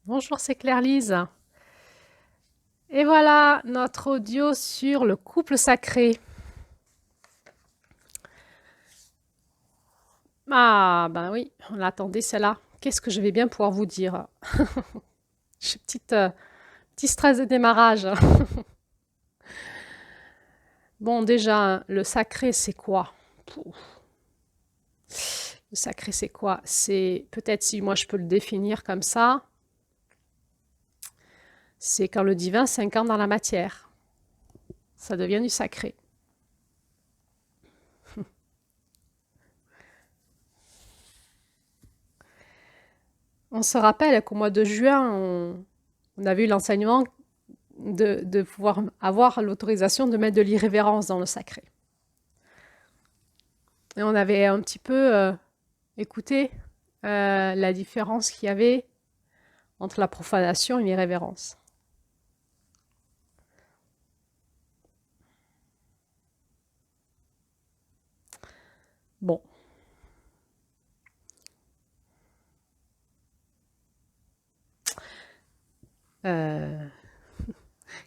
Bonjour, c'est Claire-Lise. Et voilà notre audio sur le couple sacré. Ah, ben oui, on l'attendait celle-là. Qu'est-ce que je vais bien pouvoir vous dire? J'ai petit stress de démarrage. Bon, déjà, le sacré, c'est quoi? Pouf. Le sacré, c'est quoi? C'est, peut-être si moi je peux le définir comme ça, c'est quand le divin s'incarne dans la matière. Ça devient du sacré. On se rappelle qu'au mois de juin, on avait eu l'enseignement de pouvoir avoir l'autorisation de mettre de l'irrévérence dans le sacré. Et on avait un petit peu écouté la différence qu'il y avait entre la profanation et l'irrévérence. Bon, euh,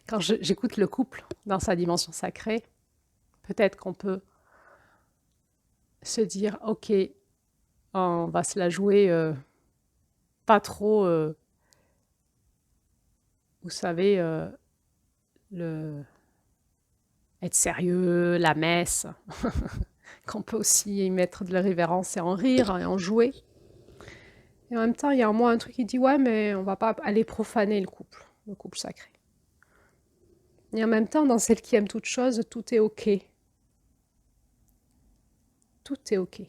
quand j'écoute le couple dans sa dimension sacrée, peut-être qu'on peut se dire, ok, on va se la jouer pas trop, vous savez, le être sérieux, la messe, qu'on peut aussi y mettre de la révérence et en rire et en jouer. Et en même temps, il y a en moi un truc qui dit ouais, mais on va pas aller profaner le couple sacré. Et en même temps, dans celle qui aime toute chose, tout est ok. Tout est ok.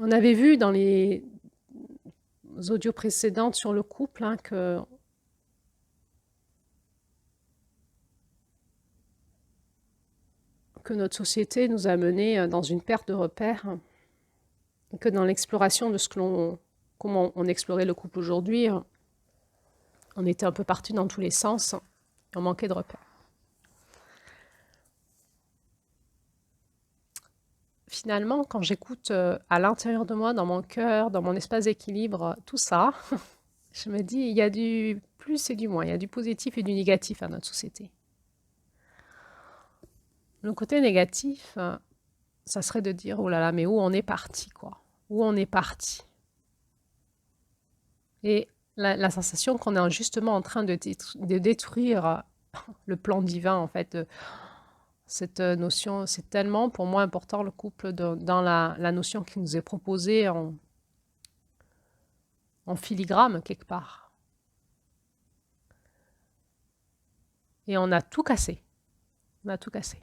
On avait vu dans les audios précédentes sur le couple hein, que notre société nous a menés dans une perte de repères, hein, que dans l'exploration de ce que comment on explorait le couple aujourd'hui, on était un peu partout dans tous les sens, et on manquait de repères. Finalement, quand j'écoute à l'intérieur de moi, dans mon cœur, dans mon espace d'équilibre, tout ça, je me dis, il y a du plus et du moins, il y a du positif et du négatif à notre société. Le côté négatif, ça serait de dire, oh là là, mais où on est parti, quoi. Où on est parti. Et la sensation qu'on est justement en train de détruire le plan divin, en fait, cette notion, c'est tellement pour moi important le couple dans la notion qui nous est proposée en filigrane quelque part. Et on a tout cassé. On a tout cassé.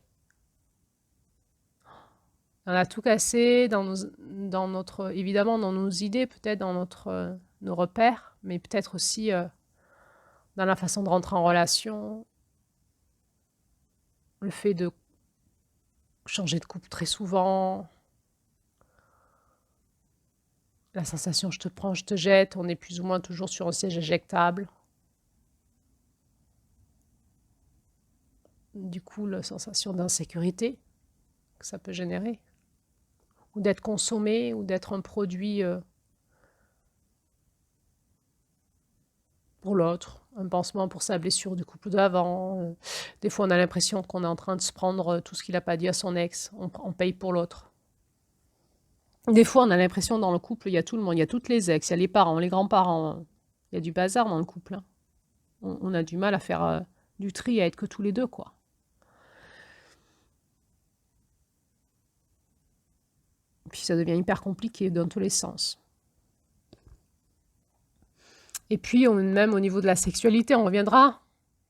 On a tout cassé dans notre, évidemment dans nos idées, peut-être dans nos repères, mais peut-être aussi dans la façon de rentrer en relation, le fait de changer de couple très souvent, la sensation je te prends, je te jette, on est plus ou moins toujours sur un siège éjectable. Du coup, la sensation d'insécurité que ça peut générer, ou d'être consommé, ou d'être un produit pour l'autre, un pansement pour sa blessure du couple d'avant. Des fois, on a l'impression qu'on est en train de se prendre tout ce qu'il n'a pas dit à son ex. On paye pour l'autre. Des fois, on a l'impression dans le couple, il y a tout le monde, il y a toutes les ex, il y a les parents, les grands-parents. Il y a du bazar dans le couple. Hein. On a du mal à faire du tri, à être que tous les deux, quoi. Puis ça devient hyper compliqué dans tous les sens. Et puis, même au niveau de la sexualité, on reviendra.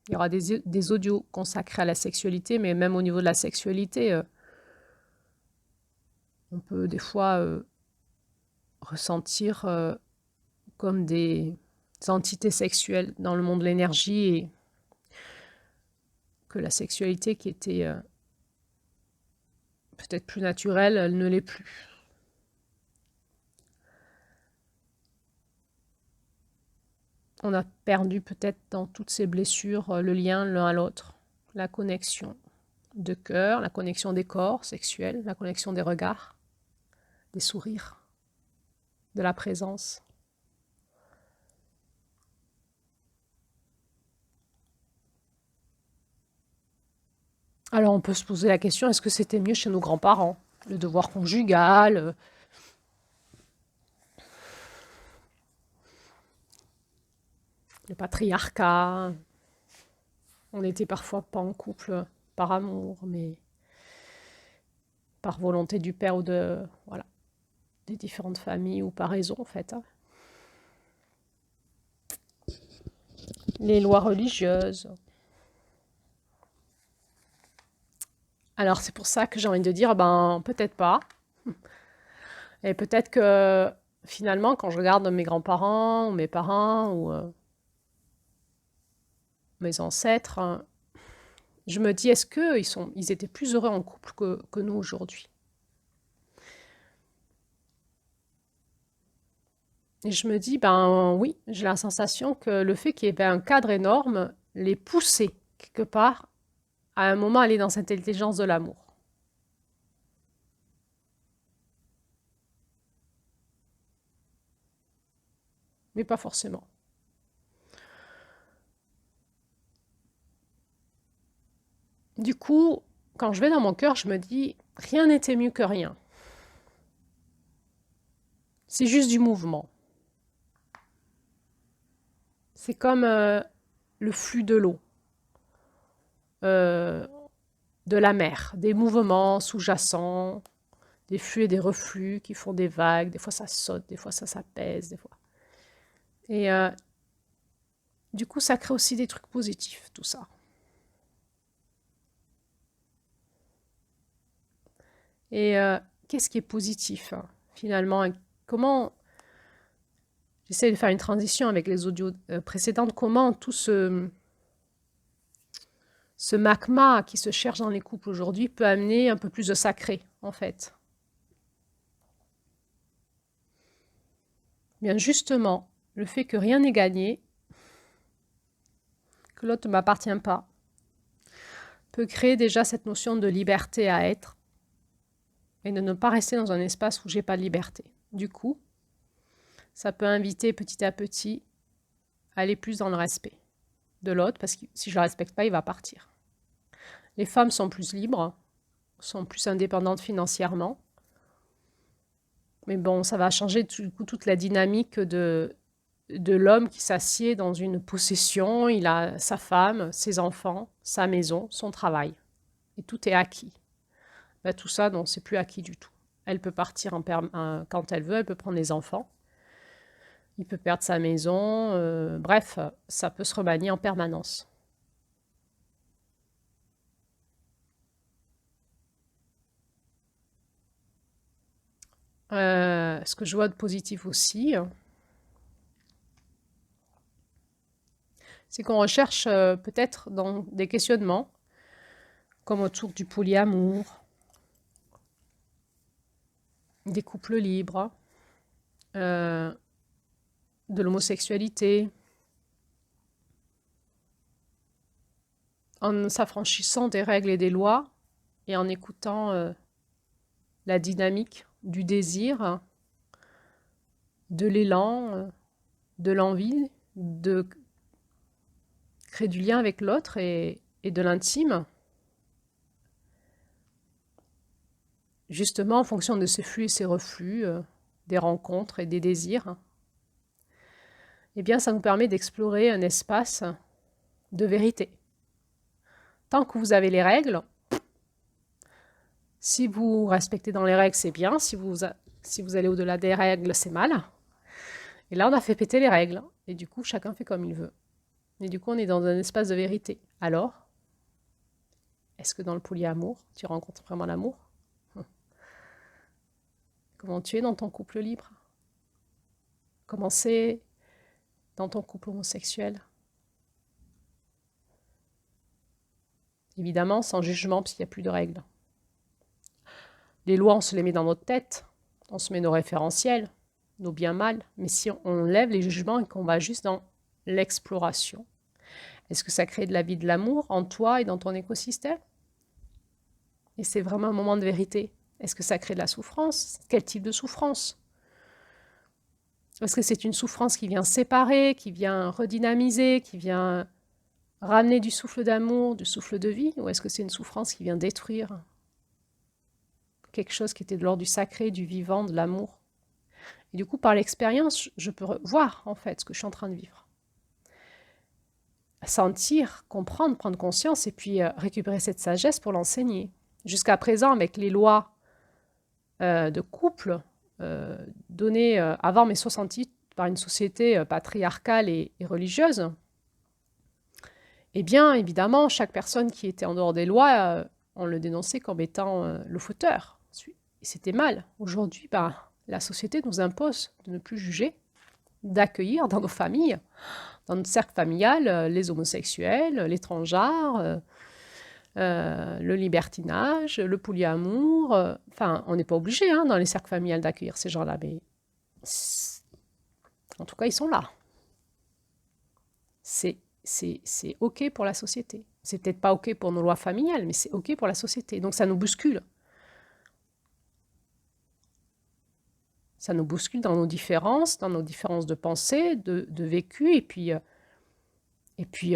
Il y aura des audios consacrés à la sexualité, mais même au niveau de la sexualité, on peut des fois ressentir comme des entités sexuelles dans le monde de l'énergie et que la sexualité qui était peut-être plus naturelle, elle ne l'est plus. On a perdu peut-être dans toutes ces blessures le lien l'un à l'autre, la connexion de cœur, la connexion des corps sexuels, la connexion des regards, des sourires. de la présence. Alors on peut se poser la question, est-ce que c'était mieux chez nos grands-parents? Le devoir conjugal, le patriarcat. On n'était parfois pas en couple par amour, mais par volonté du père ou voilà, des différentes familles ou par raison en fait, hein. Les lois religieuses. Alors c'est pour ça que j'ai envie de dire, ben peut-être pas. Et peut-être que finalement, quand je regarde mes grands-parents ou mes parents ou mes ancêtres, hein, je me dis, est-ce qu'ils étaient plus heureux en couple que nous aujourd'hui? Et je me dis, ben oui, j'ai la sensation que le fait qu'il y ait un cadre énorme les poussait quelque part à un moment à aller dans cette intelligence de l'amour. Mais pas forcément. Du coup, quand je vais dans mon cœur, je me dis, rien n'était mieux que rien. C'est juste du mouvement. C'est comme le flux de l'eau, euh, de la mer, des mouvements sous-jacents, des flux et des reflux qui font des vagues. Des fois ça saute, des fois ça s'apaise, des fois. Et du coup, ça crée aussi des trucs positifs, tout ça. Et qu'est-ce qui est positif, hein, finalement? Comment, j'essaie de faire une transition avec les audios précédentes, comment tout ce magma qui se cherche dans les couples aujourd'hui peut amener un peu plus de sacré, en fait. Bien justement, le fait que rien n'est gagné, que l'autre ne m'appartient pas, peut créer déjà cette notion de liberté à être et de ne pas rester dans un espace où j'ai pas de liberté. Du coup, ça peut inviter petit à petit à aller plus dans le respect de l'autre, parce que si je ne le respecte pas, il va partir. Les femmes sont plus libres, sont plus indépendantes financièrement, mais bon, ça va changer du coup toute la dynamique de l'homme qui s'assied dans une possession, il a sa femme, ses enfants, sa maison, son travail, et tout est acquis. Ben, tout ça, non, c'est plus acquis du tout. Elle peut partir quand elle veut, elle peut prendre les enfants, il peut perdre sa maison, bref, ça peut se remanier en permanence. Ce que je vois de positif aussi, c'est qu'on recherche peut-être dans des questionnements, comme autour du polyamour, des couples libres, euh, de l'homosexualité, en s'affranchissant des règles et des lois et en écoutant la dynamique du désir, de l'élan, de l'envie, de créer du lien avec l'autre et de l'intime, justement en fonction de ces flux et ces reflux, des rencontres et des désirs, eh bien ça nous permet d'explorer un espace de vérité. Tant que vous avez les règles, si vous respectez dans les règles, c'est bien. Si vous allez au-delà des règles, c'est mal. Et là, on a fait péter les règles. Et du coup, chacun fait comme il veut. Et du coup, on est dans un espace de vérité. Alors, est-ce que dans le polyamour, tu rencontres vraiment l'amour? Comment tu es dans ton couple libre? Comment c'est dans ton couple homosexuel? Évidemment, sans jugement, parce qu'il n'y a plus de règles. Les lois, on se les met dans notre tête. On se met nos référentiels, nos bien-mal. Mais si on lève les jugements et qu'on va juste dans l'exploration, est-ce que ça crée de la vie, de l'amour en toi et dans ton écosystème? Et c'est vraiment un moment de vérité. Est-ce que ça crée de la souffrance? Quel type de souffrance? Est-ce que c'est une souffrance qui vient séparer, qui vient redynamiser, qui vient ramener du souffle d'amour, du souffle de vie, ou est-ce que c'est une souffrance qui vient détruire quelque chose qui était de l'ordre du sacré, du vivant, de l'amour? Et du coup, par l'expérience, je peux voir en fait ce que je suis en train de vivre. Sentir, comprendre, prendre conscience et puis récupérer cette sagesse pour l'enseigner. Jusqu'à présent, avec les lois de couple données avant mai 68 par une société patriarcale et religieuse, eh bien, évidemment, chaque personne qui était en dehors des lois, on le dénonçait comme étant le fauteur. Et c'était mal. Aujourd'hui, la société nous impose de ne plus juger, d'accueillir dans nos familles, dans notre cercle familial, les homosexuels, les transgenres, le libertinage, le polyamour. Enfin, on n'est pas obligé dans les cercles familiales d'accueillir ces gens-là, mais en tout cas, ils sont là. C'est OK pour la société. C'est peut-être pas OK pour nos lois familiales, mais c'est OK pour la société. Donc ça nous bouscule. Ça nous bouscule dans nos différences de pensée, de vécu, et puis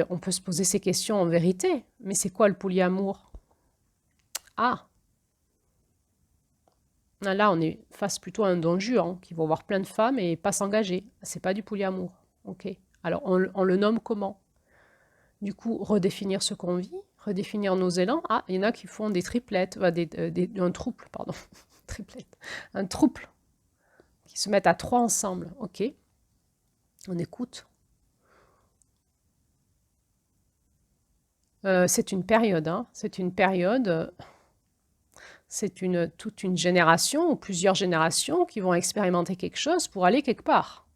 on peut se poser ces questions en vérité. Mais c'est quoi le polyamour? Ah, là on est face plutôt à un don Juan qui va voir plein de femmes et pas s'engager. C'est pas du polyamour. OK. Alors on le nomme comment? Du coup, redéfinir ce qu'on vit, redéfinir nos élans. Ah, il y en a qui font des triplettes, un trouble, pardon, triplette, un trouble, qui se mettent à 3 ensemble. Ok, on écoute. C'est une période, c'est une période, c'est toute une génération ou plusieurs générations qui vont expérimenter quelque chose pour aller quelque part.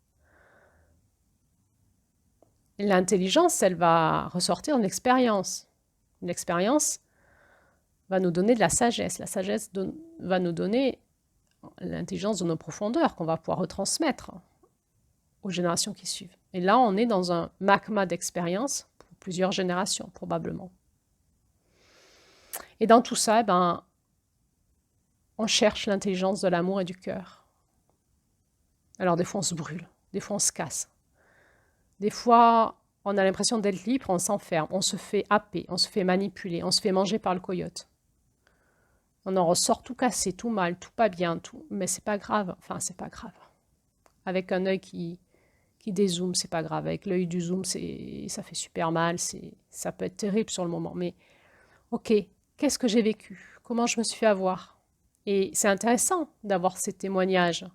L'intelligence, elle va ressortir d'une expérience. L'expérience va nous donner de la sagesse. La sagesse va nous donner l'intelligence de nos profondeurs qu'on va pouvoir retransmettre aux générations qui suivent. Et là, on est dans un magma d'expérience pour plusieurs générations, probablement. Et dans tout ça, on cherche l'intelligence de l'amour et du cœur. Alors des fois, on se brûle, des fois, on se casse. Des fois, on a l'impression d'être libre, on s'enferme, on se fait happer, on se fait manipuler, on se fait manger par le coyote. On en ressort tout cassé, tout mal, tout pas bien, tout. Mais c'est pas grave. Enfin, c'est pas grave. Avec un œil qui dézoome, c'est pas grave. Avec l'œil du zoom, ça fait super mal. Ça peut être terrible sur le moment. Mais ok, qu'est-ce que j'ai vécu? Comment je me suis fait avoir? Et c'est intéressant d'avoir ces témoignages.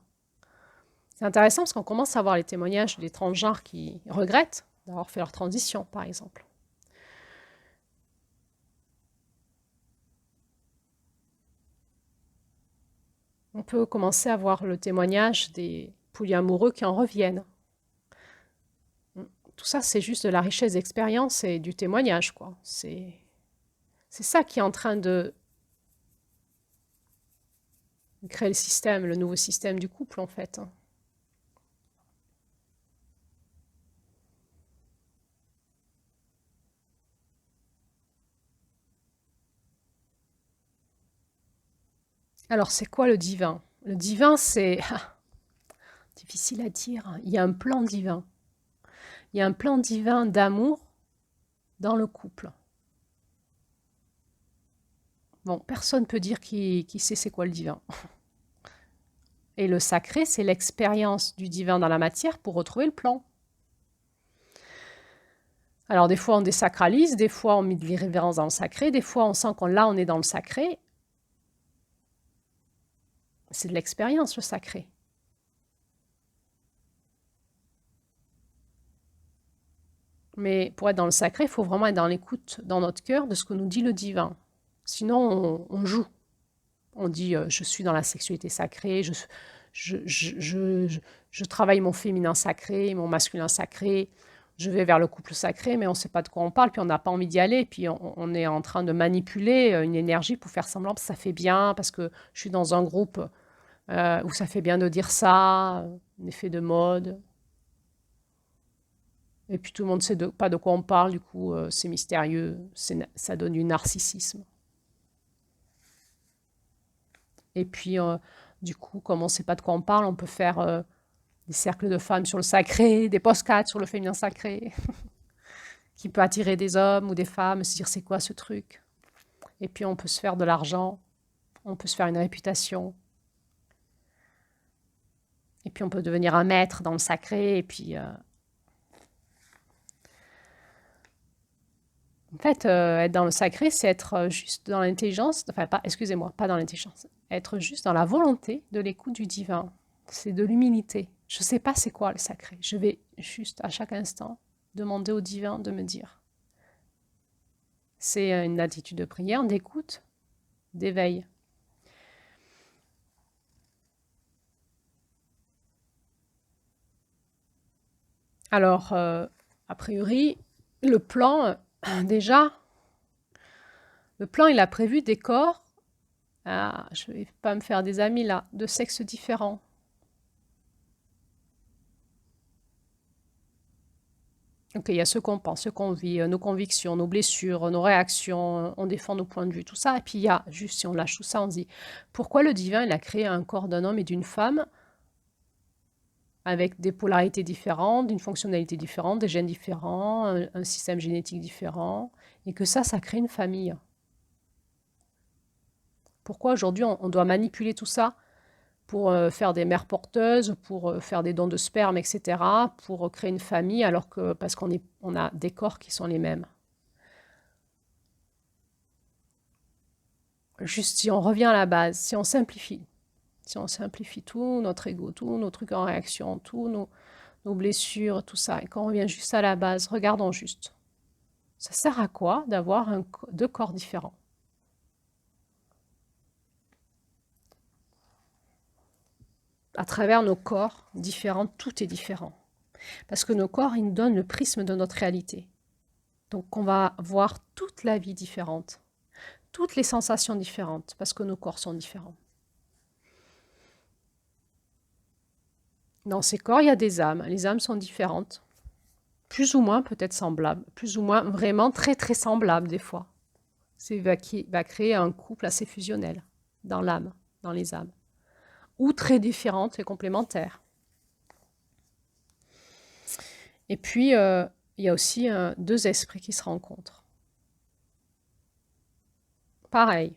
C'est intéressant parce qu'on commence à voir les témoignages des transgenres qui regrettent d'avoir fait leur transition, par exemple. On peut commencer à voir le témoignage des polyamoureux qui en reviennent. Tout ça, c'est juste de la richesse d'expérience et du témoignage, quoi. C'est ça qui est en train de créer le système, le nouveau système du couple, en fait. Alors, c'est quoi le divin? Le divin, c'est difficile à dire. Il y a un plan divin. Il y a un plan divin d'amour dans le couple. Bon, personne ne peut dire qui sait c'est quoi le divin. Et le sacré, c'est l'expérience du divin dans la matière pour retrouver le plan. Alors des fois on désacralise, des fois on met de l'irrévérence dans le sacré, des fois on sent on est dans le sacré. C'est de l'expérience le sacré. Mais pour être dans le sacré, il faut vraiment être dans l'écoute, dans notre cœur, de ce que nous dit le divin. Sinon, on joue. On dit je suis dans la sexualité sacrée, je travaille mon féminin sacré, mon masculin sacré, je vais vers le couple sacré, mais on ne sait pas de quoi on parle, puis on n'a pas envie d'y aller, puis on est en train de manipuler une énergie pour faire semblant que ça fait bien, parce que je suis dans un groupe où ça fait bien de dire ça, un effet de mode. Et puis tout le monde ne sait pas de quoi on parle, du coup c'est mystérieux, ça donne du narcissisme. Et puis du coup, comme on ne sait pas de quoi on parle, on peut faire des cercles de femmes sur le sacré, des postcards sur le féminin sacré, qui peut attirer des hommes ou des femmes, se dire c'est quoi ce truc. Et puis on peut se faire de l'argent, on peut se faire une réputation. Et puis on peut devenir un maître dans le sacré, et puis... En fait, être dans le sacré, c'est être juste dans l'intelligence, enfin, pas, excusez-moi, pas dans l'intelligence, être juste dans la volonté de l'écoute du divin. C'est de l'humilité. Je ne sais pas c'est quoi le sacré. Je vais juste à chaque instant demander au divin de me dire. C'est une attitude de prière, d'écoute, d'éveil. Alors, a priori, le plan, déjà, le plan, il a prévu des corps, je ne vais pas me faire des amis là, de sexes différents. Donc, il y a ce qu'on pense, ce qu'on vit, nos convictions, nos blessures, nos réactions, on défend nos points de vue, tout ça. Et puis, il y a, juste si on lâche tout ça, on se dit, pourquoi le divin, il a créé un corps d'un homme et d'une femme avec des polarités différentes, d'une fonctionnalité différente, des gènes différents, un système génétique différent, et que ça crée une famille. Pourquoi aujourd'hui on doit manipuler tout ça pour faire des mères porteuses, pour faire des dons de sperme, etc., pour créer une famille, alors que parce qu'on a des corps qui sont les mêmes. Juste si on revient à la base, si on simplifie tout, notre ego, tous nos trucs en réaction, tous nos blessures, tout ça, et qu'on revient juste à la base, regardons juste. Ça sert à quoi d'avoir deux corps différents? À travers nos corps différents, tout est différent. Parce que nos corps, ils nous donnent le prisme de notre réalité. Donc on va voir toute la vie différente, toutes les sensations différentes, parce que nos corps sont différents. Dans ces corps, il y a des âmes. Les âmes sont différentes. Plus ou moins peut-être semblables. Plus ou moins vraiment très très semblables des fois. C'est va créer un couple assez fusionnel dans l'âme, dans les âmes. Ou très différentes et complémentaires. Et puis, il y a aussi deux esprits qui se rencontrent. Pareil,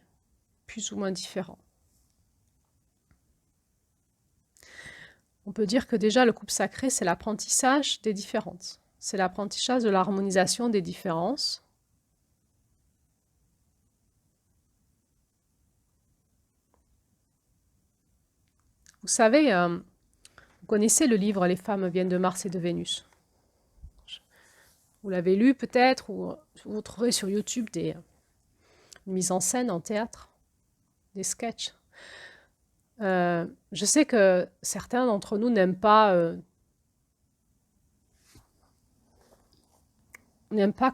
plus ou moins différents. On peut dire que déjà le couple sacré, c'est l'apprentissage des différences. C'est l'apprentissage de l'harmonisation des différences. Vous savez, vous connaissez le livre « Les femmes viennent de Mars et de Vénus ». Vous l'avez lu peut-être, ou vous trouverez sur YouTube des mises en scène en théâtre, des sketchs. Je sais que certains d'entre nous n'aiment pas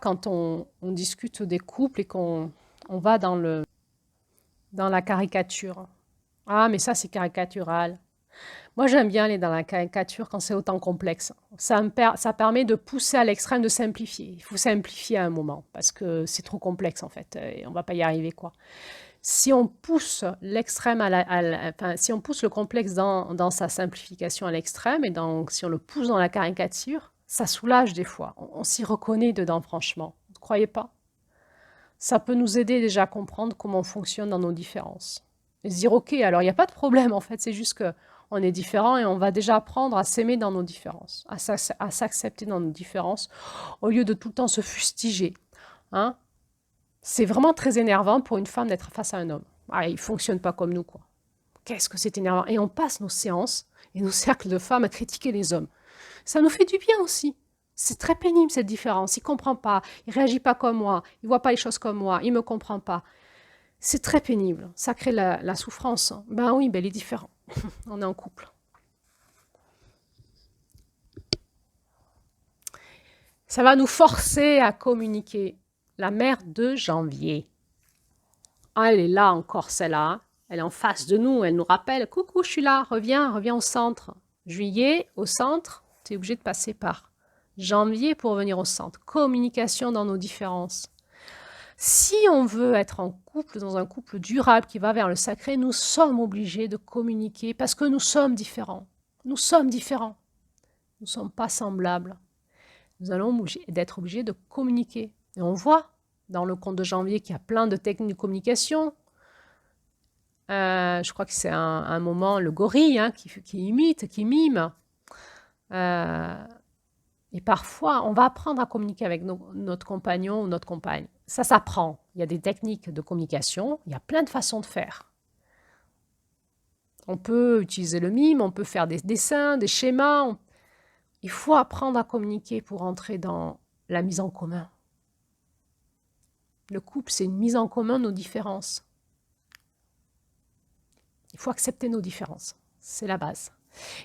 quand on discute des couples et qu'on va dans la caricature. Ah, mais ça, c'est caricatural. Moi, j'aime bien aller dans la caricature quand c'est autant complexe. Ça permet de pousser à l'extrême, de simplifier. Il faut simplifier à un moment, parce que c'est trop complexe, en fait, et on ne va pas y arriver, quoi. Si on pousse l'extrême si on pousse le complexe dans sa simplification à l'extrême, et si on le pousse dans la caricature, ça soulage des fois. On s'y reconnaît dedans, franchement. Vous ne croyez pas? Ça peut nous aider déjà à comprendre comment on fonctionne dans nos différences. Et se dire, ok, alors il n'y a pas de problème, en fait, c'est juste qu'on est différent et on va déjà apprendre à s'aimer dans nos différences, à s'accepter dans nos différences, au lieu de tout le temps se fustiger. Hein? C'est vraiment très énervant pour une femme d'être face à un homme. Ah, il ne fonctionne pas comme nous, quoi. Qu'est-ce que c'est énervant. Et on passe nos séances et nos cercles de femmes à critiquer les hommes. Ça nous fait du bien aussi. C'est très pénible, cette différence. Il ne comprend pas, il ne réagit pas comme moi, il ne voit pas les choses comme moi, il ne me comprend pas. C'est très pénible. Ça crée la souffrance. Ben oui, ben il est différent. On est en couple. Ça va nous forcer à communiquer. La mère de janvier. Ah, elle est là encore, celle-là. Elle est en face de nous. Elle nous rappelle, coucou, je suis là, reviens au centre. Juillet, au centre, tu es obligé de passer par janvier pour venir au centre. Communication dans nos différences. Si on veut être en couple, dans un couple durable qui va vers le sacré, nous sommes obligés de communiquer parce que nous sommes différents. Nous sommes différents. Nous ne sommes pas semblables. Nous allons être obligés de communiquer. Et on voit dans le conte de janvier qu'il y a plein de techniques de communication. Je crois que c'est un moment, le gorille, hein, qui imite, qui mime. Et parfois, on va apprendre à communiquer avec notre compagnon ou notre compagne. Ça s'apprend. Il y a des techniques de communication. Il y a plein de façons de faire. On peut utiliser le mime, on peut faire des dessins, des schémas. Il faut apprendre à communiquer pour entrer dans la mise en commun. Le couple, c'est une mise en commun de nos différences. Il faut accepter nos différences. C'est la base.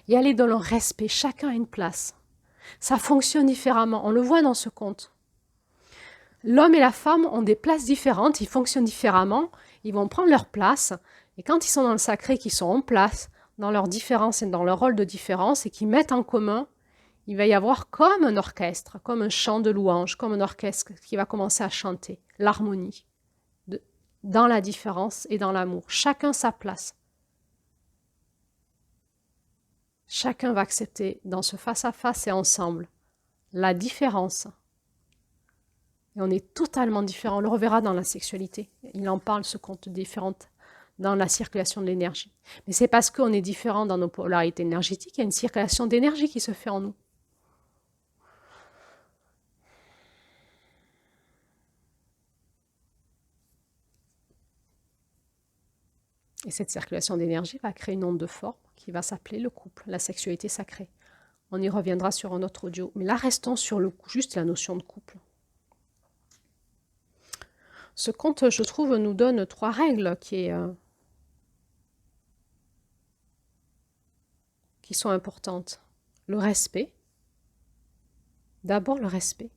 Et aller dans le respect. Chacun a une place. Ça fonctionne différemment. On le voit dans ce conte. L'homme et la femme ont des places différentes. Ils fonctionnent différemment. Ils vont prendre leur place. Et quand ils sont dans le sacré, qu'ils sont en place, dans leurs différences et dans leur rôle de différence, et qu'ils mettent en commun, il va y avoir comme un orchestre, comme un chant de louange, comme un orchestre qui va commencer à chanter l'harmonie dans la différence et dans l'amour. Chacun sa place. Chacun va accepter dans ce face-à-face et ensemble la différence. Et on est totalement différents. On le reverra dans la sexualité. Il en parle, ce conte différente dans la circulation de l'énergie. Mais c'est parce qu'on est différents dans nos polarités énergétiques, il y a une circulation d'énergie qui se fait en nous. Et cette circulation d'énergie va créer une onde de forme qui va s'appeler le couple, la sexualité sacrée. On y reviendra sur un autre audio. Mais là, restons sur juste la notion de couple. Ce conte, je trouve, nous donne 3 règles qui sont importantes. Le respect. D'abord, le respect.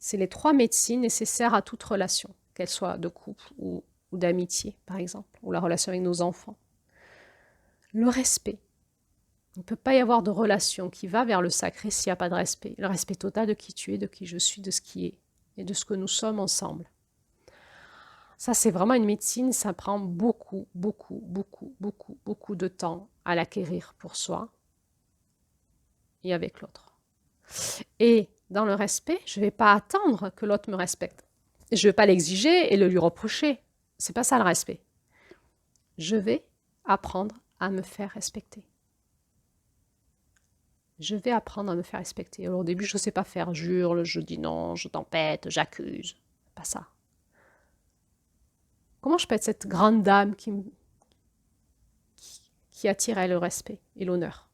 C'est les 3 médecines nécessaires à toute relation, qu'elle soit de couple ou d'amitié, par exemple, ou la relation avec nos enfants. Le respect. Il ne peut pas y avoir de relation qui va vers le sacré s'il n'y a pas de respect. Le respect total de qui tu es, de qui je suis, de ce qui est, et de ce que nous sommes ensemble. Ça, c'est vraiment une médecine, ça prend beaucoup, beaucoup, beaucoup, beaucoup, beaucoup de temps à l'acquérir pour soi et avec l'autre. Et dans le respect, je ne vais pas attendre que l'autre me respecte. Je ne vais pas l'exiger et le lui reprocher. C'est pas ça le respect. Je vais apprendre à me faire respecter. Je vais apprendre à me faire respecter. Alors au début, je ne sais pas faire. J'hurle, je dis non, je tempête, j'accuse. Pas ça. Comment je peux être cette grande dame qui attire le respect et l'honneur?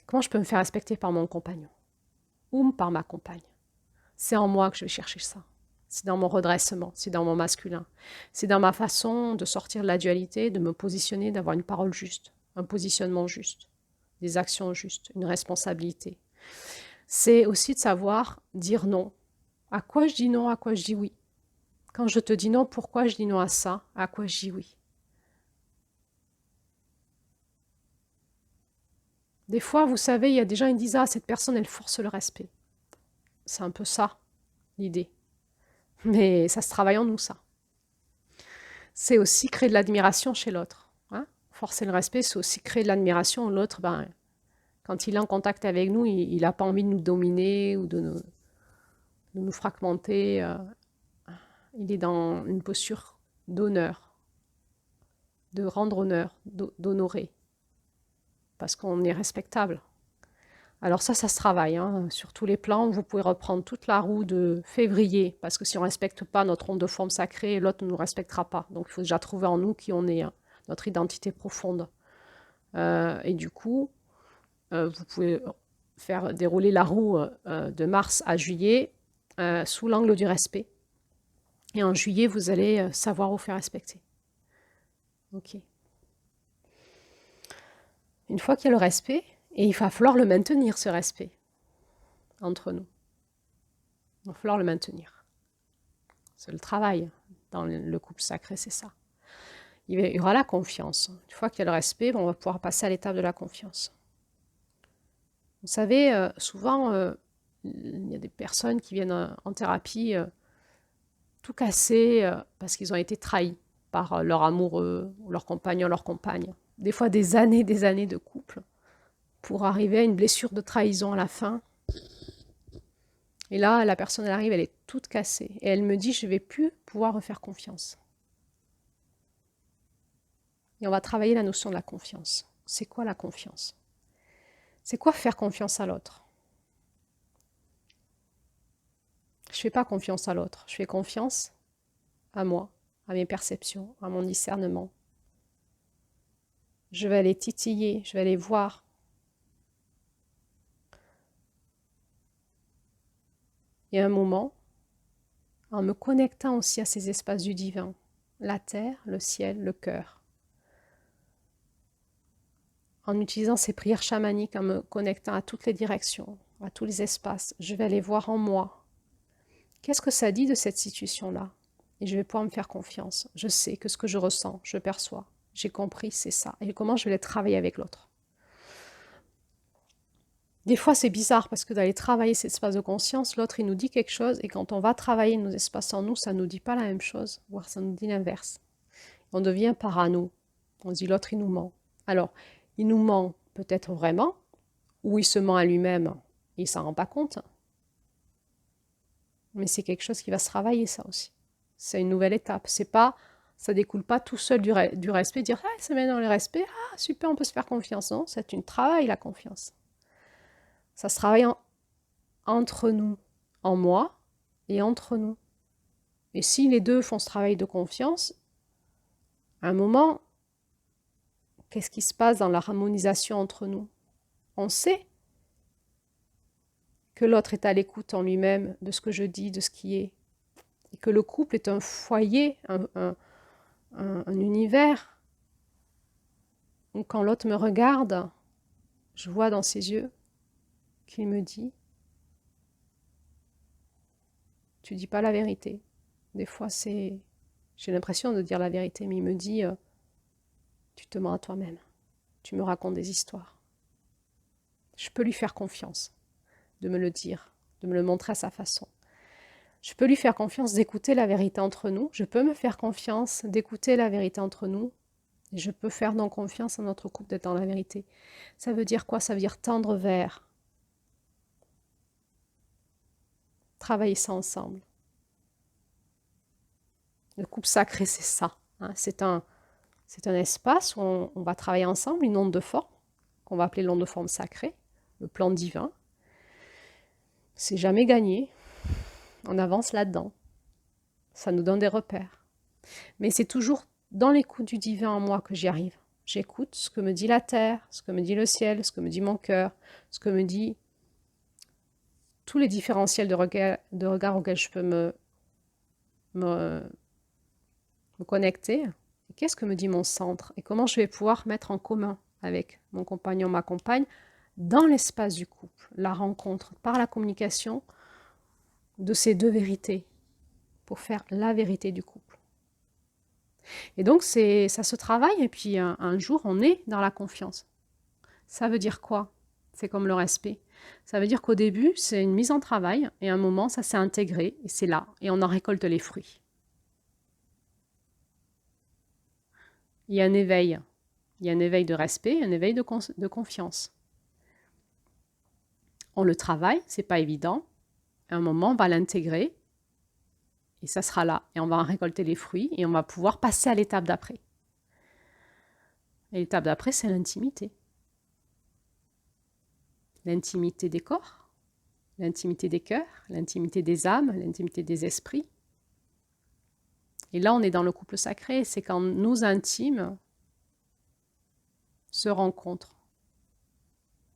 Comment je peux me faire respecter par mon compagnon ou par ma compagne? C'est en moi que je vais chercher ça. C'est dans mon redressement, c'est dans mon masculin. C'est dans ma façon de sortir de la dualité, de me positionner, d'avoir une parole juste, un positionnement juste, des actions justes, une responsabilité. C'est aussi de savoir dire non. À quoi je dis non, à quoi je dis oui. Quand je te dis non, pourquoi je dis non à ça, à quoi je dis oui. Des fois, vous savez, il y a des gens qui disent « Ah, cette personne, elle force le respect. » C'est un peu ça, l'idée. Mais ça se travaille en nous, ça. C'est aussi créer de l'admiration chez l'autre. Hein. Forcer le respect, c'est aussi créer de l'admiration. L'autre, quand il est en contact avec nous, il n'a pas envie de nous dominer ou de nous fragmenter. Il est dans une posture d'honneur, de rendre honneur, d'honorer, parce qu'on est respectable. Alors ça se travaille, hein, sur tous les plans. Vous pouvez reprendre toute la roue de février, parce que si on ne respecte pas notre onde de forme sacrée, l'autre ne nous respectera pas. Donc il faut déjà trouver en nous qui on est, hein, notre identité profonde. Et du coup, vous pouvez faire dérouler la roue de mars à juillet sous l'angle du respect. Et en juillet, vous allez savoir vous faire respecter. Ok. Une fois qu'il y a le respect, et il va falloir le maintenir, ce respect, entre nous. Il va falloir le maintenir. C'est le travail dans le couple sacré, c'est ça. Il y aura la confiance. Une fois qu'il y a le respect, on va pouvoir passer à l'étape de la confiance. Vous savez, souvent, il y a des personnes qui viennent en thérapie tout cassées parce qu'ils ont été trahis par leur amoureux, ou leur compagnon, leur compagne. Des fois des années de couple. pour arriver à une blessure de trahison à la fin. Et là, la personne, elle arrive, elle est toute cassée. Et elle me dit, je ne vais plus pouvoir refaire confiance. Et on va travailler la notion de la confiance. C'est quoi la confiance? C'est quoi faire confiance à l'autre? Je ne fais pas confiance à l'autre. Je fais confiance à moi, à mes perceptions, à mon discernement. Je vais aller titiller, je vais aller voir. Et à un moment, en me connectant aussi à ces espaces du divin, la terre, le ciel, le cœur, en utilisant ces prières chamaniques, en me connectant à toutes les directions, à tous les espaces, je vais aller voir en moi. Qu'est-ce que ça dit de cette situation-là? Et je vais pouvoir me faire confiance. Je sais que ce que je ressens, je perçois. J'ai compris, c'est ça. Et comment je vais les travailler avec l'autre? Des fois, c'est bizarre parce que d'aller travailler cet espace de conscience, l'autre, il nous dit quelque chose et quand on va travailler nos espaces en nous, ça ne nous dit pas la même chose, voire ça nous dit l'inverse. On devient parano. On dit l'autre, il nous ment. Alors, il nous ment peut-être vraiment, ou il se ment à lui-même, il ne s'en rend pas compte. Mais c'est quelque chose qui va se travailler, ça aussi. C'est une nouvelle étape. C'est pas, ça découle pas tout seul du respect, dire ah, c'est maintenant le respect, ah super, on peut se faire confiance. Non, c'est un travail, la confiance. Ça se travaille entre nous, en moi et entre nous. Et si les deux font ce travail de confiance, à un moment, qu'est-ce qui se passe dans la harmonisation entre nous? On sait que l'autre est à l'écoute en lui-même de ce que je dis, de ce qui est. Et que le couple est un foyer, un univers où quand l'autre me regarde, je vois dans ses yeux qu'il me dit « Tu dis pas la vérité ». Des fois, j'ai l'impression de dire la vérité, mais il me dit « Tu te mens à toi-même, tu me racontes des histoires ». Je peux lui faire confiance de me le dire, de me le montrer à sa façon. Je peux lui faire confiance d'écouter la vérité entre nous. Je peux me faire confiance d'écouter la vérité entre nous. Et je peux faire donc confiance à notre couple d'être dans la vérité. Ça veut dire quoi? Ça veut dire tendre vers. Travailler ça ensemble. Le couple sacré, c'est ça. Hein. C'est un espace où on va travailler ensemble, une onde de forme, qu'on va appeler l'onde de forme sacrée, le plan divin. C'est jamais gagné. On avance là-dedans. Ça nous donne des repères. Mais c'est toujours dans l'écoute du divin en moi que j'y arrive. J'écoute ce que me dit la terre, ce que me dit le ciel, ce que me dit mon cœur, ce que me dit tous les différentiels de regard auxquels je peux me connecter. Et qu'est-ce que me dit mon centre? Et comment je vais pouvoir mettre en commun avec mon compagnon, ma compagne, dans l'espace du couple, la rencontre par la communication de ces deux vérités, pour faire la vérité du couple. Et donc, ça se travaille, et puis un jour, on est dans la confiance. Ça veut dire quoi? C'est comme le respect. Ça veut dire qu'au début, c'est une mise en travail, et à un moment, ça s'est intégré, et c'est là, et on en récolte les fruits. Il y a un éveil. Il y a un éveil de respect, un éveil de confiance. On le travaille, c'est pas évident. À un moment, on va l'intégrer, et ça sera là. Et on va en récolter les fruits, et on va pouvoir passer à l'étape d'après. Et l'étape d'après, c'est l'intimité. L'intimité des corps, l'intimité des cœurs, l'intimité des âmes, l'intimité des esprits. Et là, on est dans le couple sacré, c'est quand nos intimes se rencontrent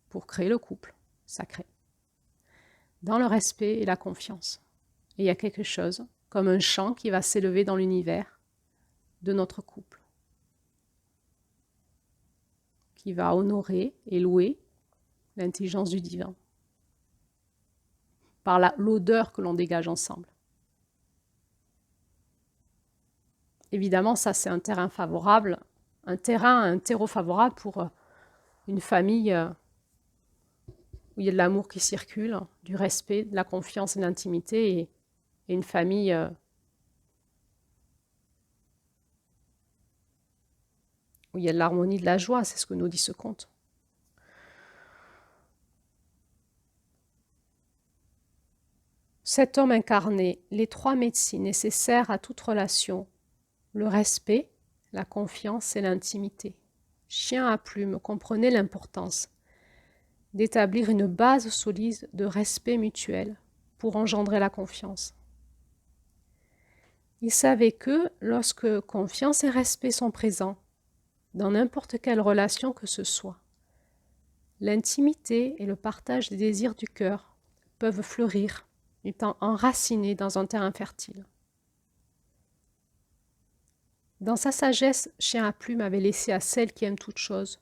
pour créer le couple sacré, dans le respect et la confiance. Et il y a quelque chose, comme un chant qui va s'élever dans l'univers de notre couple, qui va honorer et louer l'intelligence du divin, par l'odeur que l'on dégage ensemble. Évidemment, ça c'est un terrain favorable, un terreau favorable pour une famille où il y a de l'amour qui circule, du respect, de la confiance et de l'intimité, et une famille où il y a de l'harmonie, de la joie, c'est ce que nous dit ce conte. cet homme incarnait les 3 médecines nécessaires à toute relation, le respect, la confiance et l'intimité. Chien à plume comprenait l'importance d'établir une base solide de respect mutuel pour engendrer la confiance. Il savait que lorsque confiance et respect sont présents, dans n'importe quelle relation que ce soit, l'intimité et le partage des désirs du cœur peuvent fleurir, étant enracinés dans un terrain fertile. Dans sa sagesse, Chien à plume avait laissé à celle qui aime toute chose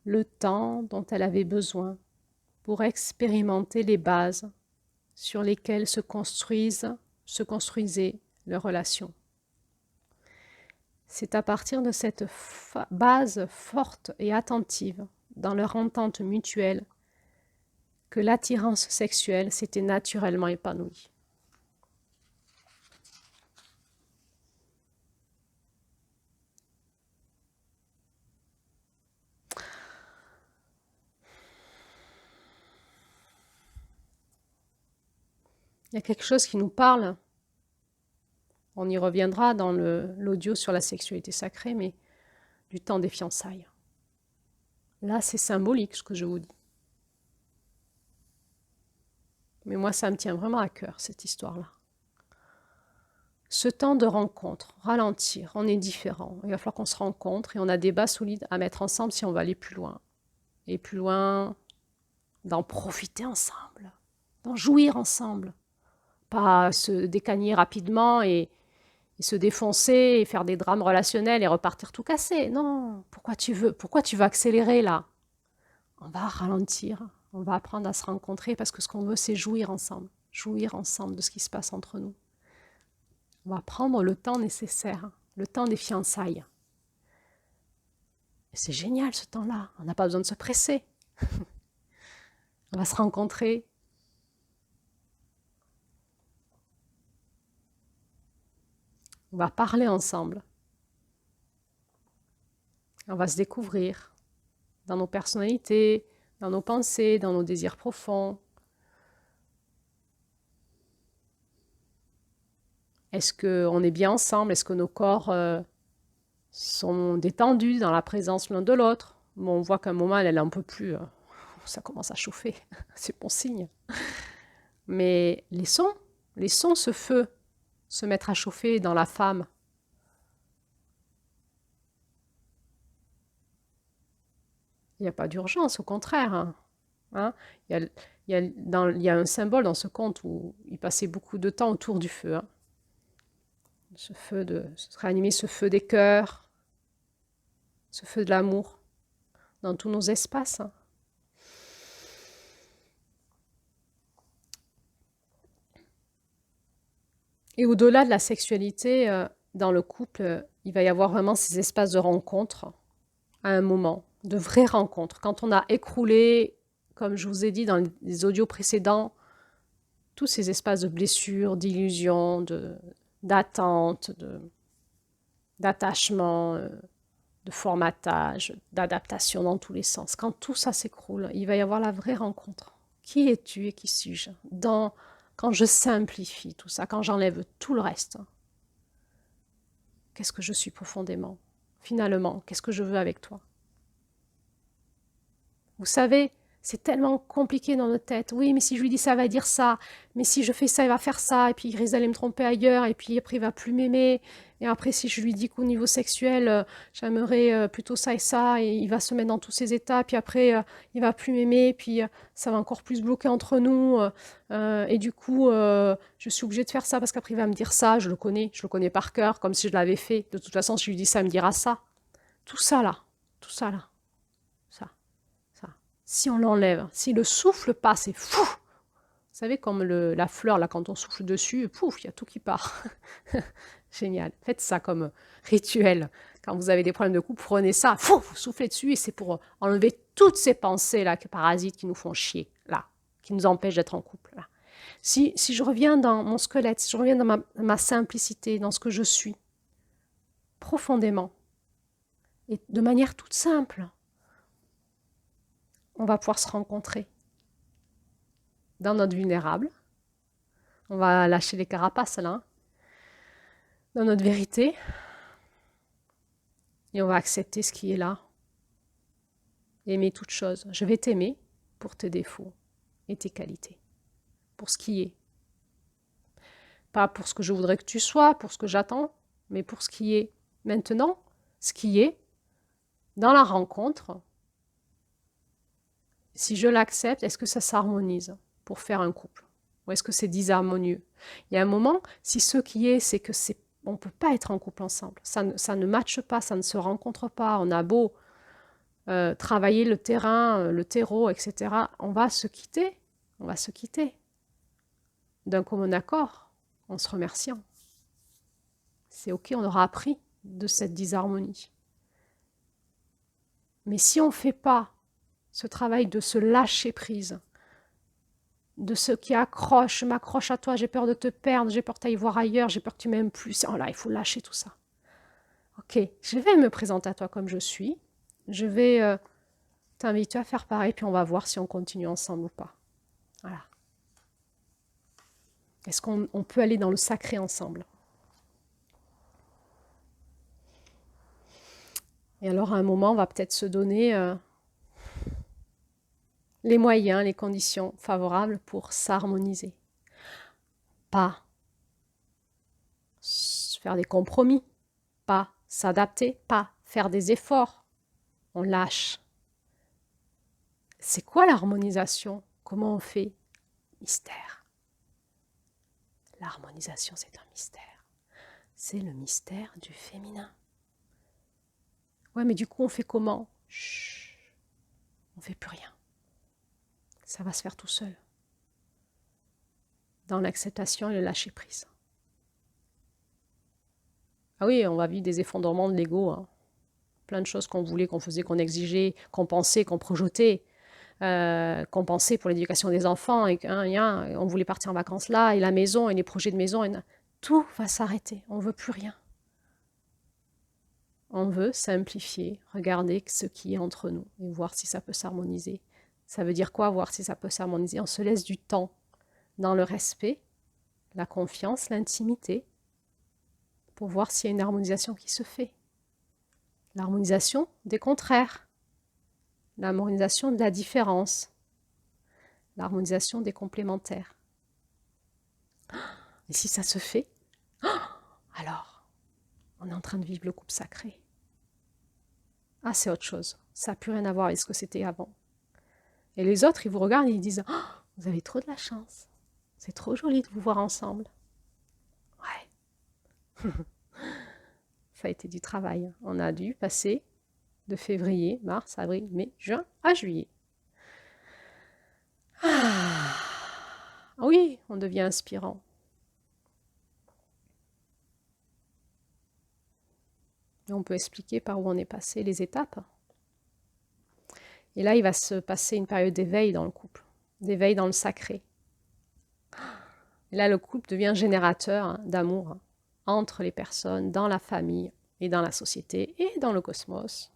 le temps dont elle avait besoin pour expérimenter les bases sur lesquelles se construisaient leurs relations. C'est à partir de cette base forte et attentive dans leur entente mutuelle que l'attirance sexuelle s'était naturellement épanouie. Il y a quelque chose qui nous parle, on y reviendra dans l'audio sur la sexualité sacrée, mais du temps des fiançailles. Là, c'est symbolique ce que je vous dis. Mais moi, ça me tient vraiment à cœur, cette histoire-là. Ce temps de rencontre, ralentir, on est différents. Il va falloir qu'on se rencontre et on a des bases solides à mettre ensemble si on va aller plus loin. Et plus loin, d'en profiter ensemble, d'en jouir ensemble. Pas se décagner rapidement et se défoncer et faire des drames relationnels et repartir tout cassé. Non, pourquoi tu veux accélérer là? On va ralentir, on va apprendre à se rencontrer parce que ce qu'on veut, c'est jouir ensemble de ce qui se passe entre nous. On va prendre le temps nécessaire, le temps des fiançailles. Et c'est génial ce temps-là, on n'a pas besoin de se presser. On va se rencontrer. On va parler ensemble. On va se découvrir dans nos personnalités, dans nos pensées, dans nos désirs profonds. Est-ce qu'on est bien ensemble? Est-ce que nos corps sont détendus dans la présence l'un de l'autre? Bon, on voit qu'à un moment, elle n'en peut plus. Ça commence à chauffer. C'est bon signe. Mais les sons, ce feu, se mettre à chauffer dans la femme. Il n'y a pas d'urgence, au contraire. Hein? Il y a un symbole dans ce conte où il passait beaucoup de temps autour du feu. Hein? Réanimer ce feu des cœurs, ce feu de l'amour, dans tous nos espaces. Hein? Et au-delà de la sexualité, dans le couple, il va y avoir vraiment ces espaces de rencontre à un moment, de vraies rencontres. Quand on a écroulé, comme je vous ai dit dans les audios précédents, tous ces espaces de blessures, d'illusions, d'attente, d'attachement, de formatage, d'adaptation dans tous les sens. Quand tout ça s'écroule, il va y avoir la vraie rencontre. Qui es-tu et qui suis-je? Quand je simplifie tout ça, quand j'enlève tout le reste, qu'est-ce que je suis profondément? Finalement, qu'est-ce que je veux avec toi? Vous savez, c'est tellement compliqué dans notre tête. Oui, mais si je lui dis ça, il va dire ça. Mais si je fais ça, il va faire ça. Et puis il risque d'aller me tromper ailleurs. Et puis après, il va plus m'aimer. Et après, si je lui dis qu'au niveau sexuel, j'aimerais plutôt ça et ça, et il va se mettre dans tous ces états. Puis après, il va plus m'aimer. Puis ça va encore plus bloquer entre nous. Et du coup, je suis obligée de faire ça parce qu'après, il va me dire ça. Je le connais par cœur, comme si je l'avais fait. De toute façon, si je lui dis ça, il me dira ça. Tout ça là. Ça. Si on l'enlève, si le souffle passe et fou, vous savez comme la fleur là quand on souffle dessus, pouf, il y a tout qui part. Génial. Faites ça comme rituel. Quand vous avez des problèmes de couple, prenez ça, fou, vous soufflez dessus et c'est pour enlever toutes ces pensées là, parasites qui nous font chier là, qui nous empêchent d'être en couple là. Si je reviens dans mon squelette, si je reviens dans ma simplicité, dans ce que je suis, profondément et de manière toute simple, on va pouvoir se rencontrer dans notre vulnérable, On va lâcher les carapaces là, hein, dans notre vérité. Et on va accepter ce qui est là. Aimer toute chose. Je vais t'aimer pour tes défauts et tes qualités. Pour ce qui est. Pas pour ce que je voudrais que tu sois, pour ce que j'attends, mais pour ce qui est. Maintenant, ce qui est, dans la rencontre, si je l'accepte, est-ce que ça s'harmonise pour faire un couple? Ou est-ce que c'est disharmonieux? Il y a un moment, si ce qui est, c'est que on ne peut pas être en couple ensemble. Ça ne matche pas, ça ne se rencontre pas. On a beau travailler le terrain, le terreau, etc. On va se quitter. On va se quitter. D'un commun accord, en se remerciant. C'est ok, on aura appris de cette disharmonie. Mais si on ne fait pas ce travail de se lâcher prise, de ce qui accroche, je m'accroche à toi, j'ai peur de te perdre, j'ai peur que tu ailles voir ailleurs, j'ai peur que tu m'aimes plus. Oh là, il faut lâcher tout ça. Ok, je vais me présenter à toi comme je suis. Je vais t'inviter à faire pareil, puis on va voir si on continue ensemble ou pas. Voilà. Est-ce qu'on peut aller dans le sacré ensemble? Et alors, à un moment, on va peut-être se donner les moyens, les conditions favorables pour s'harmoniser. Pas faire des compromis, pas s'adapter, pas faire des efforts. On lâche. C'est quoi l'harmonisation? Comment on fait? Mystère. L'harmonisation, c'est un mystère. C'est le mystère du féminin. Ouais, mais du coup, on fait comment? Chut. On ne fait plus rien. Ça va se faire tout seul. Dans l'acceptation et le lâcher-prise. Ah oui, on va vivre des effondrements de l'ego. Hein. Plein de choses qu'on voulait, qu'on faisait, qu'on exigeait, qu'on pensait, qu'on projetait, qu'on pensait pour l'éducation des enfants. Et on voulait partir en vacances là, et la maison, et les projets de maison. Tout va s'arrêter. On ne veut plus rien. On veut simplifier, regarder ce qui est entre nous et voir si ça peut s'harmoniser. Ça veut dire quoi, voir si ça peut s'harmoniser? On se laisse du temps dans le respect, la confiance, l'intimité, pour voir s'il y a une harmonisation qui se fait. L'harmonisation des contraires, l'harmonisation de la différence, l'harmonisation des complémentaires. Et si ça se fait, alors, on est en train de vivre le couple sacré. Ah, c'est autre chose. Ça n'a plus rien à voir avec ce que c'était avant. Et les autres, ils vous regardent et ils disent « Oh, vous avez trop de la chance. C'est trop joli de vous voir ensemble. » Ouais. Ça a été du travail. On a dû passer de février, mars, avril, mai, juin à juillet. Ah oui, on devient inspirant. Et on peut expliquer par où on est passé, les étapes. Et là, il va se passer une période d'éveil dans le couple, d'éveil dans le sacré. Et là, le couple devient générateur d'amour entre les personnes, dans la famille et dans la société et dans le cosmos.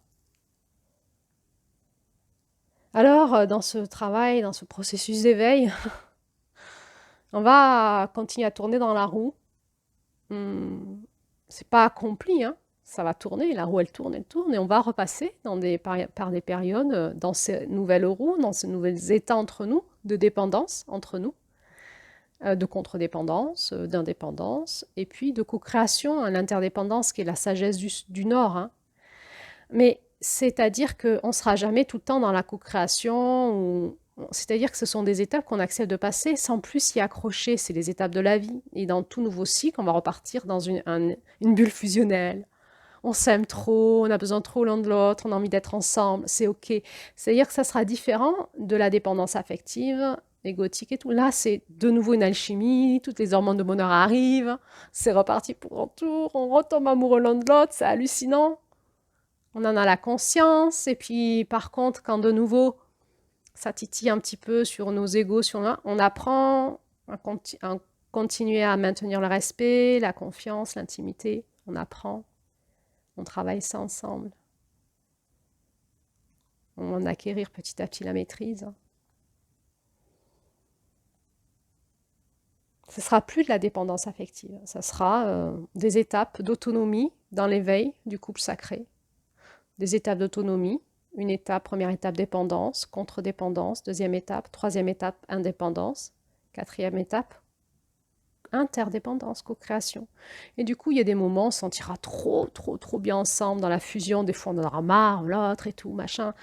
Alors, dans ce travail, dans ce processus d'éveil, on va continuer à tourner dans la roue. C'est pas accompli, hein. Ça va tourner, la roue elle tourne, et on va repasser par des périodes, dans ces nouvelles roues, dans ces nouveaux états entre nous, de dépendance entre nous, de contre-dépendance, d'indépendance, et puis de co-création, hein, l'interdépendance qui est la sagesse du Nord. Hein. Mais c'est-à-dire qu'on ne sera jamais tout le temps dans la co-création, c'est-à-dire que ce sont des étapes qu'on accepte de passer sans plus s'y accrocher. C'est les étapes de la vie. Et dans tout nouveau cycle, on va repartir dans une bulle fusionnelle. On s'aime trop, on a besoin trop l'un de l'autre, on a envie d'être ensemble, c'est ok. C'est-à-dire que ça sera différent de la dépendance affective, égotique et tout. Là, c'est de nouveau une alchimie, toutes les hormones de bonheur arrivent, c'est reparti pour un tour, on retombe amoureux l'un de l'autre, c'est hallucinant. On en a la conscience, et puis par contre, quand de nouveau, ça titille un petit peu sur nos égos, on apprend à continuer à maintenir le respect, la confiance, l'intimité, on apprend. On travaille ça ensemble. On va en acquérir petit à petit la maîtrise. Ce sera plus de la dépendance affective, ça sera des étapes d'autonomie dans l'éveil du couple sacré. Des étapes d'autonomie, une étape, première étape dépendance, contre-dépendance, deuxième étape, troisième étape indépendance, quatrième étape interdépendance, co-création. Et du coup, il y a des moments, on se sentira trop bien ensemble dans la fusion. Des fois, on en aura marre, l'autre et tout, machin.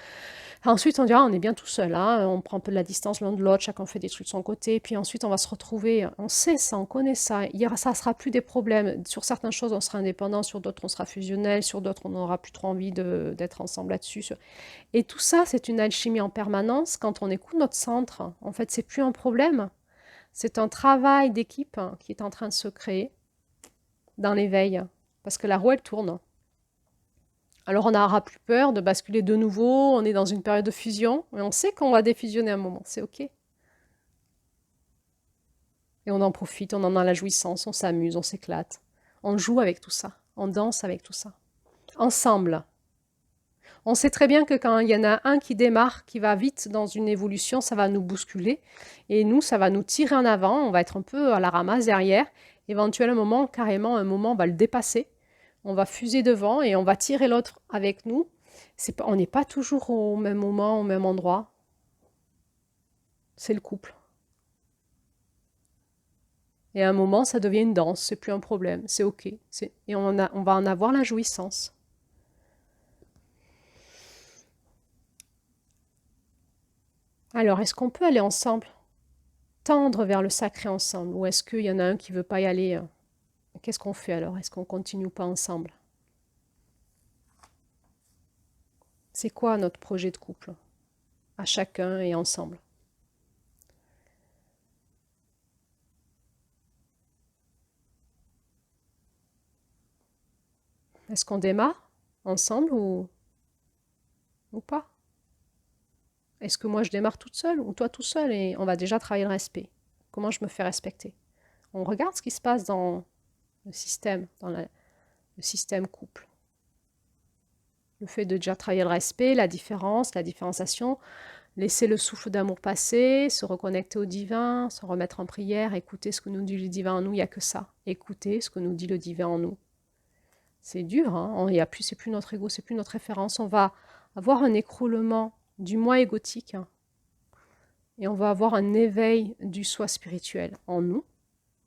Ensuite, on dira, on est bien tout seul, hein, on prend un peu de la distance l'un de l'autre, chacun fait des trucs de son côté. Puis ensuite, on va se retrouver, on sait ça, on connaît ça. Ça sera plus des problèmes. Sur certaines choses, on sera indépendant, sur d'autres, on sera fusionnel, sur d'autres, on n'aura plus trop envie d'être ensemble là-dessus. Et tout ça, c'est une alchimie en permanence. Quand on écoute notre centre, en fait, c'est plus un problème. C'est un travail d'équipe qui est en train de se créer dans l'éveil, parce que la roue, elle tourne. Alors on n'aura plus peur de basculer de nouveau, on est dans une période de fusion, mais on sait qu'on va défusionner un moment, c'est ok. Et on en profite, on en a la jouissance, on s'amuse, on s'éclate. On joue avec tout ça, on danse avec tout ça. Ensemble. On sait très bien que quand il y en a un qui démarre, qui va vite dans une évolution, ça va nous bousculer. Et nous, ça va nous tirer en avant, on va être un peu à la ramasse derrière. Éventuellement, carrément, un moment, on va le dépasser. On va fuser devant et on va tirer l'autre avec nous. On n'est pas toujours au même moment, au même endroit. C'est le couple. Et à un moment, ça devient une danse, c'est plus un problème, c'est ok. Et on va en avoir la jouissance. Alors, est-ce qu'on peut aller ensemble, tendre vers le sacré ensemble, ou est-ce qu'il y en a un qui ne veut pas y aller? Qu'est-ce qu'on fait alors? Est-ce qu'on continue pas ensemble? C'est quoi notre projet de couple? À chacun et ensemble. Est-ce qu'on démarre ensemble ou pas? Est-ce que moi je démarre toute seule ou toi tout seul et on va déjà travailler le respect? Comment je me fais respecter? On regarde ce qui se passe dans le système, le système couple. Le fait de déjà travailler le respect, la différenciation, laisser le souffle d'amour passer, se reconnecter au divin, se remettre en prière, écouter ce que nous dit le divin en nous, il n'y a que ça. Écouter ce que nous dit le divin en nous. C'est dur, hein, c'est plus notre ego, c'est plus notre référence. On va avoir un écroulement du moi égotique et on va avoir un éveil du soi spirituel en nous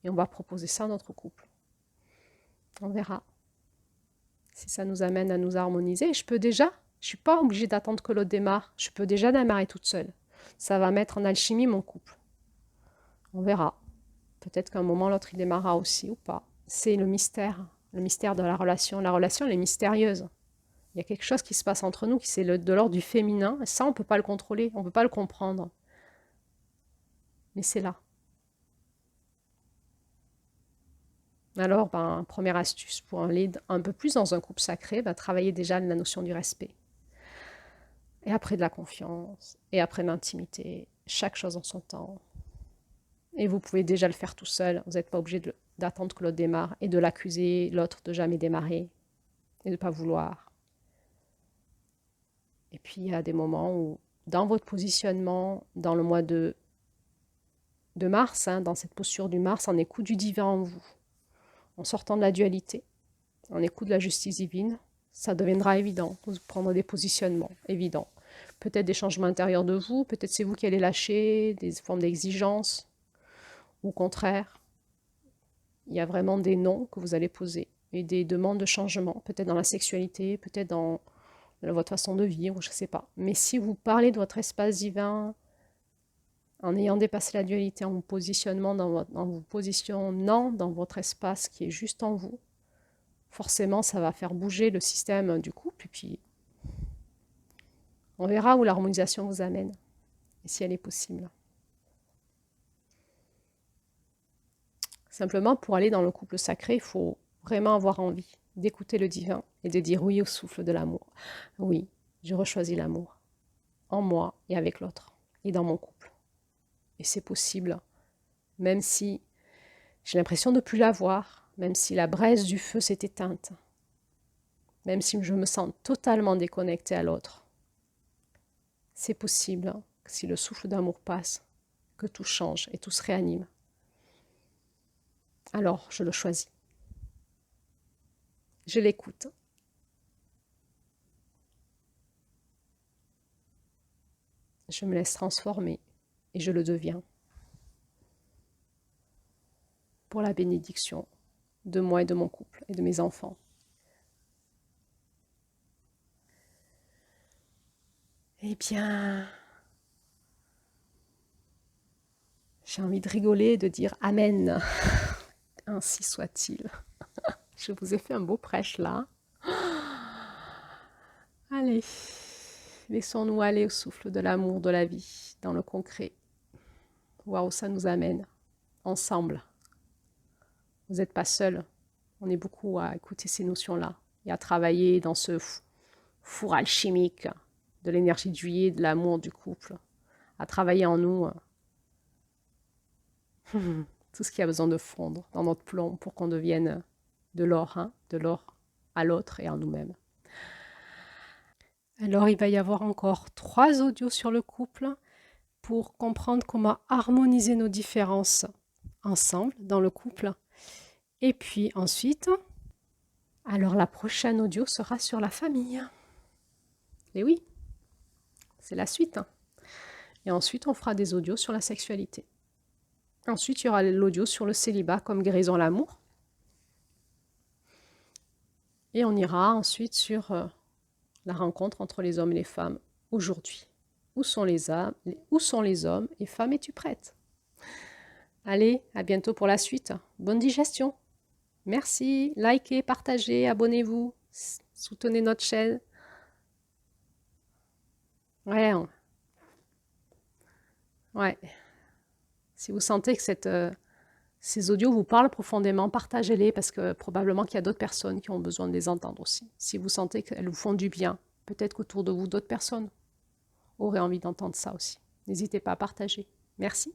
et on va proposer ça à notre couple. On verra si ça nous amène à nous harmoniser. Je ne suis pas obligée d'attendre que l'autre démarre, je peux déjà démarrer toute seule. Ça va mettre en alchimie mon couple. On verra. Peut-être qu'à un moment l'autre il démarrera aussi ou pas. C'est le mystère de la relation. La relation elle est mystérieuse. Il y a quelque chose qui se passe entre nous qui c'est de l'ordre du féminin. Et ça, on ne peut pas le contrôler, on ne peut pas le comprendre. Mais c'est là. Alors, première astuce pour aller un peu plus dans un couple sacré, travailler déjà la notion du respect. Et après de la confiance, et après de l'intimité, chaque chose en son temps. Et vous pouvez déjà le faire tout seul, vous n'êtes pas obligé d'attendre que l'autre démarre et de l'accuser, l'autre de jamais démarrer et de ne pas vouloir. Et puis il y a des moments où, dans votre positionnement, dans le mois de Mars, dans cette posture du Mars, en écoute du divin en vous, en sortant de la dualité, en écoute de la justice divine, ça deviendra évident, vous prendrez des positionnements évidents. Peut-être des changements intérieurs de vous, peut-être c'est vous qui allez lâcher des formes d'exigence, ou au contraire, il y a vraiment des noms que vous allez poser et des demandes de changement, peut-être dans la sexualité, peut-être dans votre façon de vivre, je ne sais pas. Mais si vous parlez de votre espace divin, en ayant dépassé la dualité, en vous positionnant dans votre espace qui est juste en vous, forcément, ça va faire bouger le système du couple, et puis on verra où l'harmonisation vous amène, et si elle est possible. Simplement, pour aller dans le couple sacré, il faut vraiment avoir envie d'écouter le divin et de dire oui au souffle de l'amour. Oui, je rechoisis l'amour, en moi et avec l'autre, et dans mon couple. Et c'est possible, même si j'ai l'impression de ne plus l'avoir, même si la braise du feu s'est éteinte, même si je me sens totalement déconnectée à l'autre. C'est possible, si le souffle d'amour passe, que tout change et tout se réanime. Alors je le choisis. Je l'écoute. Je me laisse transformer et je le deviens. Pour la bénédiction de moi et de mon couple et de mes enfants. Eh bien, j'ai envie de rigoler et de dire Amen. Ainsi soit-il. Je vous ai fait un beau prêche là. Allez, laissons-nous aller au souffle de l'amour, de la vie, dans le concret. Voir où ça nous amène, ensemble. Vous n'êtes pas seuls. On est beaucoup à écouter ces notions-là et à travailler dans ce four alchimique de l'énergie de juillet, de l'amour du couple, à travailler en nous tout ce qui a besoin de fondre dans notre plomb pour qu'on devienne de l'or, de l'or à l'autre et en nous-mêmes. Alors il va y avoir encore 3 audios sur le couple pour comprendre comment harmoniser nos différences ensemble dans le couple. Et puis ensuite, alors la prochaine audio sera sur la famille. Et oui, c'est la suite. Et ensuite, on fera des audios sur la sexualité. Ensuite, il y aura l'audio sur le célibat comme guérison à l'amour. Et on ira ensuite sur la rencontre entre les hommes et les femmes aujourd'hui. Où sont les hommes et femmes, es-tu prête? Allez, à bientôt pour la suite. Bonne digestion. Merci, likez, partagez, abonnez-vous, soutenez notre chaîne. Ouais. Si vous sentez que ces audios vous parlent profondément, partagez-les parce que probablement qu'il y a d'autres personnes qui ont besoin de les entendre aussi. Si vous sentez qu'elles vous font du bien, peut-être qu'autour de vous, d'autres personnes auraient envie d'entendre ça aussi. N'hésitez pas à partager. Merci.